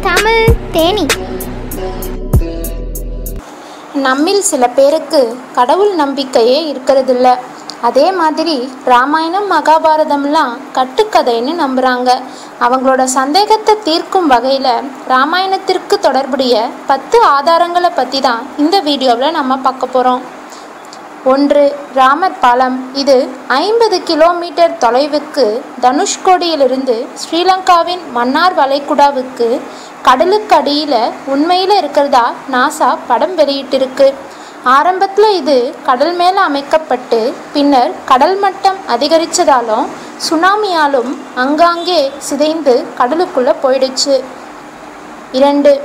தமிழ் தேனி. நம்மில் சில பேருக்கு கடவுள் நம்பிக்கையே இருக்கிறதில்ல. அதே மாதிரி ராமாயணம் மகாபாரதம்லாம் கட்டுக்கதைன்னு நம்புகிறாங்க. அவங்களோட சந்தேகத்தை தீர்க்கும் வகையில் ராமாயணத்திற்கு தொடர்புடைய 10 ஆதாரங்களை பற்றி தான் இந்த வீடியோவில் நம்ம பார்க்க போகிறோம். 1. ராமர் பாலம். இது 50 கிலோமீட்டர் தொலைவுக்கு தனுஷ்கோடியிலிருந்து ஸ்ரீலங்காவின் மன்னார் வளைகுடாவுக்கு கடலுக்கு அடியில் உண்மையில் இருக்கிறதா நாசா படம் வெளியிட்டிருக்கு. ஆரம்பத்தில் இது கடல் மேலே அமைக்கப்பட்டு பின்னர் கடல் மட்டம் அதிகரித்ததாலும் சுனாமியாலும் அங்காங்கே சிதைந்து கடலுக்குள்ளே போயிடுச்சு. 2.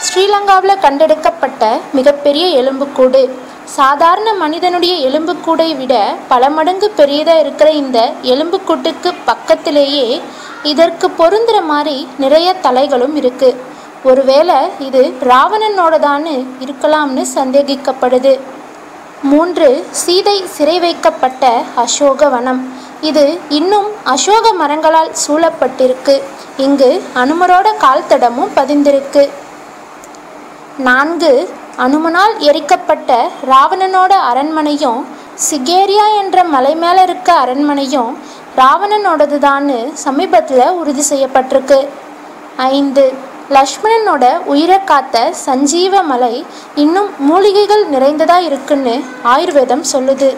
ஸ்ரீலங்காவில் கண்டெடுக்கப்பட்ட மிகப்பெரிய எலும்புக்கூடு. சாதாரண மனிதனுடைய எலும்புக்கூடை விட பல மடங்கு பெரியதாக இருக்கிற இந்த எலும்புக்கூட்டுக்கு பக்கத்திலேயே இதற்கு பொருந்துகிற மாதிரி நிறைய தலைகளும் இருக்குது. ஒருவேளை இது ராவணனோடதான்னு இருக்கலாம்னு சந்தேகிக்கப்படுது. 3. சீதை சிறை வைக்கப்பட்ட அசோகவனம். இது இன்னும் அசோக மரங்களால் சூழப்பட்டிருக்கு. இங்கு அனுமரோட கால் தடமும் பதிந்திருக்கு. 4. அனுமனால் எரிக்கப்பட்ட ராவணனோட அரண்மனையும் சிகேரியா என்ற மலை மேலே இருக்க அரண்மனையும் ராவணனோடது தான்னு சமீபத்தில் உறுதி செய்யப்பட்டிருக்கு. 5. லக்ஷ்மணனோட உயிரை காத்த சஞ்சீவ மலை இன்னும் மூலிகைகள் நிறைந்ததாக இருக்குன்னு ஆயுர்வேதம் சொல்லுது.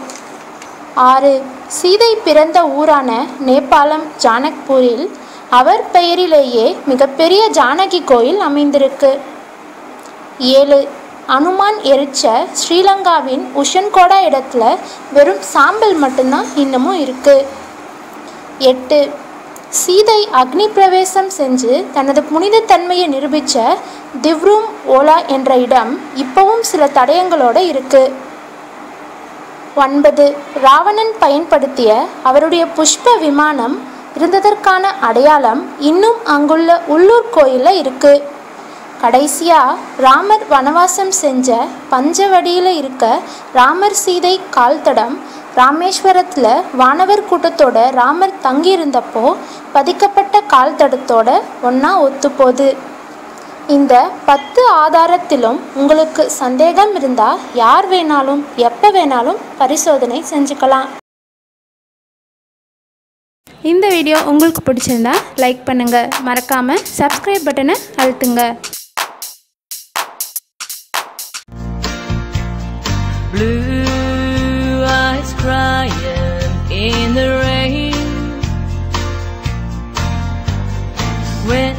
6. சீதை பிறந்த ஊரான நேபாளம் ஜானக்பூரில் அவர் பெயரிலேயே மிகப்பெரிய ஜானகி கோயில் அமைந்திருக்கு. 7. அனுமான் எரிச்ச ஸ்ரீலங்காவின் உஷன்கோடா இடத்துல வெறும் சாம்பல் மட்டும்தான் இன்னமும் இருக்குது. 8. சீதை அக்னி பிரவேசம் செஞ்சு தனது புனிதத்தன்மையை நிரூபித்த திவ்ரூம் ஓலா என்ற இடம் இப்போவும் சில தடயங்களோடு இருக்குது. 9. ராவணன் பயன்படுத்திய அவருடைய புஷ்ப விமானம் இருந்ததற்கான அடையாளம் இன்னும் அங்குள்ள உள்ளூர் கோயிலில் இருக்குது. கடைசியாக ராமர் வனவாசம் செஞ்ச பஞ்சவடியில் இருக்க ராமர் சீதை கால் தடம் ராமேஸ்வரத்தில் வானவர் கூட்டத்தோட ராமர் தங்கியிருந்தப்போ பதிக்கப்பட்ட கால் தடத்தோட ஒன்றா ஒத்துப்போகுது. இந்த 10 ஆதாரத்திலும் உங்களுக்கு சந்தேகம் இருந்தால் யார் வேணாலும் எப்போ வேணாலும் பரிசோதனை செஞ்சுக்கலாம். இந்த வீடியோ உங்களுக்கு பிடிச்சிருந்தா லைக் பண்ணுங்கள், மறக்காமல் சப்ஸ்கிரைப் பட்டனை அழுத்துங்க. Blue eyes crying in the rain when